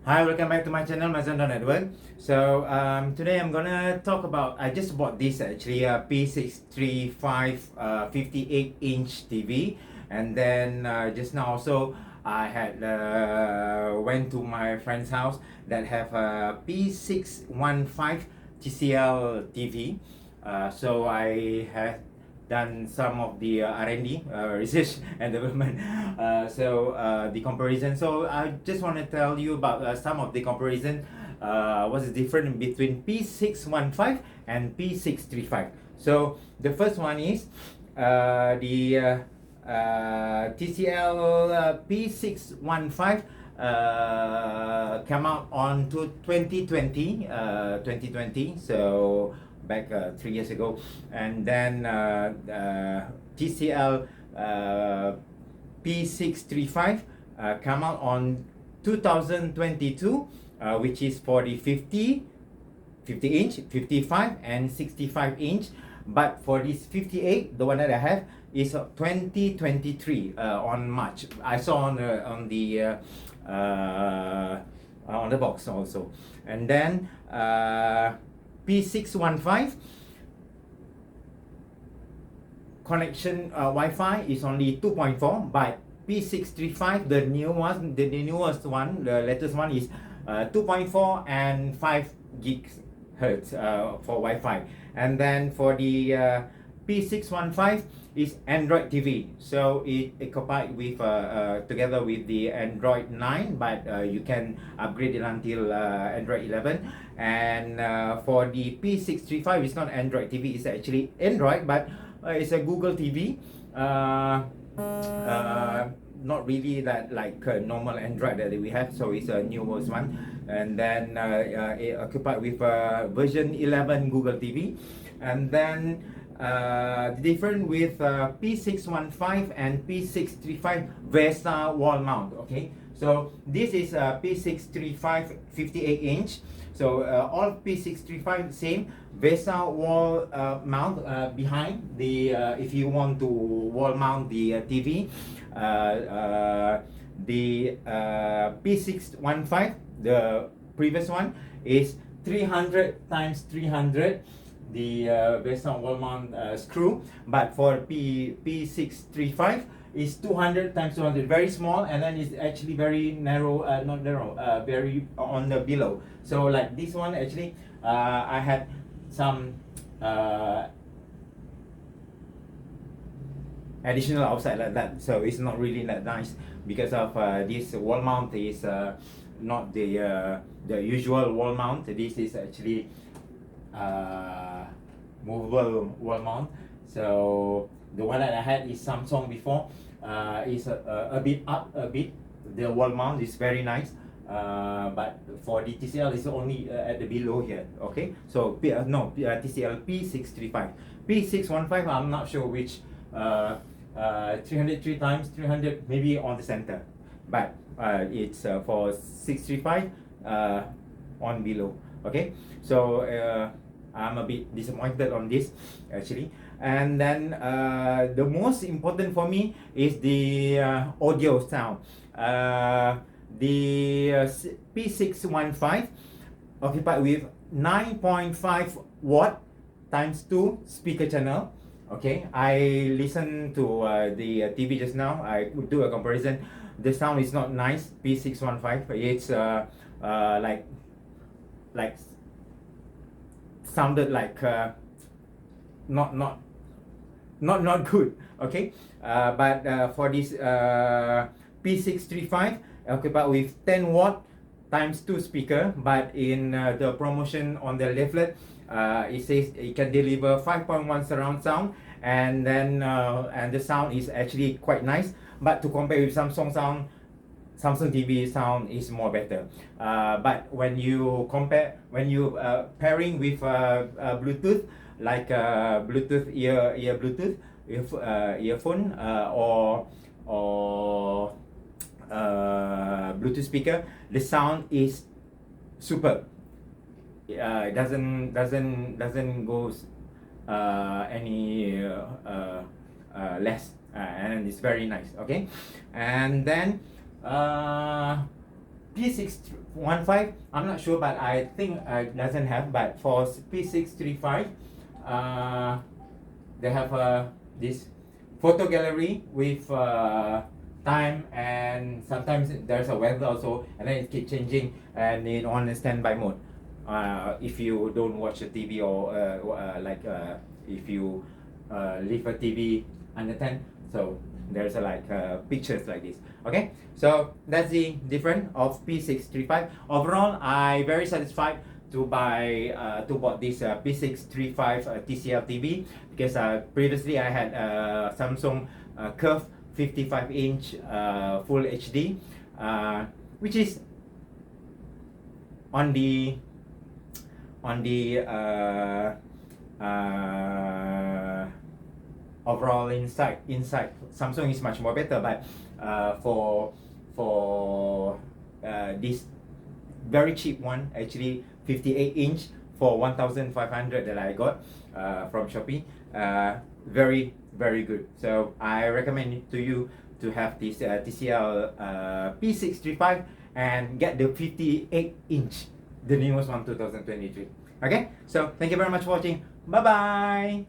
Hi, welcome back to my channel, Maison Network. So today I'm gonna talk about. I just bought this actually a P635 58-inch TV, and then just now also I had went to my friend's house that have a P615 Tcl TV. So I have done some of the R&D, research and development. The comparison. So I just want to tell you about some of the comparison. What's the difference between P615 and P635? So the first one is the Tcl P615 came out on to 2020, so back 3 years ago, and then Tcl P635 come out on 2022, which is for the 50 inch, 55 and 65 inch. But for this 58, the one that I have is 2023 on March. I saw on the box also. And then P615 connection Wi-Fi is only 2.4, but P635, the newest one, the latest one is 2.4 and 5 gigahertz for Wi-Fi. And then for the P615 is Android TV, so it combined with together with the Android 9, but you can upgrade it until Android 11. And for the P635, it's not Android TV, it's actually Android, but it's a Google TV. Not really that like normal Android that we have, so it's a newest one. And then it occupied with version 11 Google TV. And then the difference with P615 and P635 Vesta wall mount. Okay, so this is P635 58-inch. So all P635 same Vesta wall mount behind the if you want to wall mount the TV. The P615, the previous one, is 300 times 300, the Vesta wall mount screw. But for P635 is 200 times 200, very small, and then it's actually very narrow, not narrow, very on the below. So like this one actually, I had some additional outside like that, so it's not really that nice because of this wall mount is not the usual wall mount. This is actually movable wall mount. So the one that I had is Samsung before, is a bit up a bit. The wall mount is very nice, but for the TCL is only at the below here. Okay, so TCL P635, P615 I'm not sure which. 303 times 300 maybe on the center, but it's for 635 on below. Okay, so I'm a bit disappointed on this actually. And then the most important for me is the audio sound. The P615 occupied with 9.5 watt times 2 speaker channel. Okay, I listened to the TV just now. I would do a comparison. The sound is not nice. P615, it's like sounded like not good. Okay, but for this P635 occupied with 10 watt times 2 speaker, but in the promotion on the leaflet, it says it can deliver 5.1 surround sound, and then and the sound is actually quite nice. But to compare with Samsung sound, Samsung TV sound is more better. But when you compare, when you pairing with Bluetooth, like Bluetooth ear Bluetooth earphone or Bluetooth speaker, the sound is superb. It doesn't go any less, and it's very nice. Okay, and then P615, I'm not sure, but I think it doesn't have. But for P635, they have this photo gallery with time, and sometimes there's a weather also, and then it keeps changing, and it on a standby mode. If you don't watch the TV, or if you leave a TV unattended, so there's pictures like this. Okay, so that's the difference of P635. Overall, I very satisfied to bought this P635 TCL TV, because previously I had Samsung Curve 55-inch Full HD, which is on the overall inside Samsung is much more better, but for this very cheap one, actually 58-inch for 1,500 that I got from Shopee, very good. So I recommend it to you to have this TCL P635 and get the 58-inch, the newest one, 2023. Okay, so thank you very much for watching. Bye bye.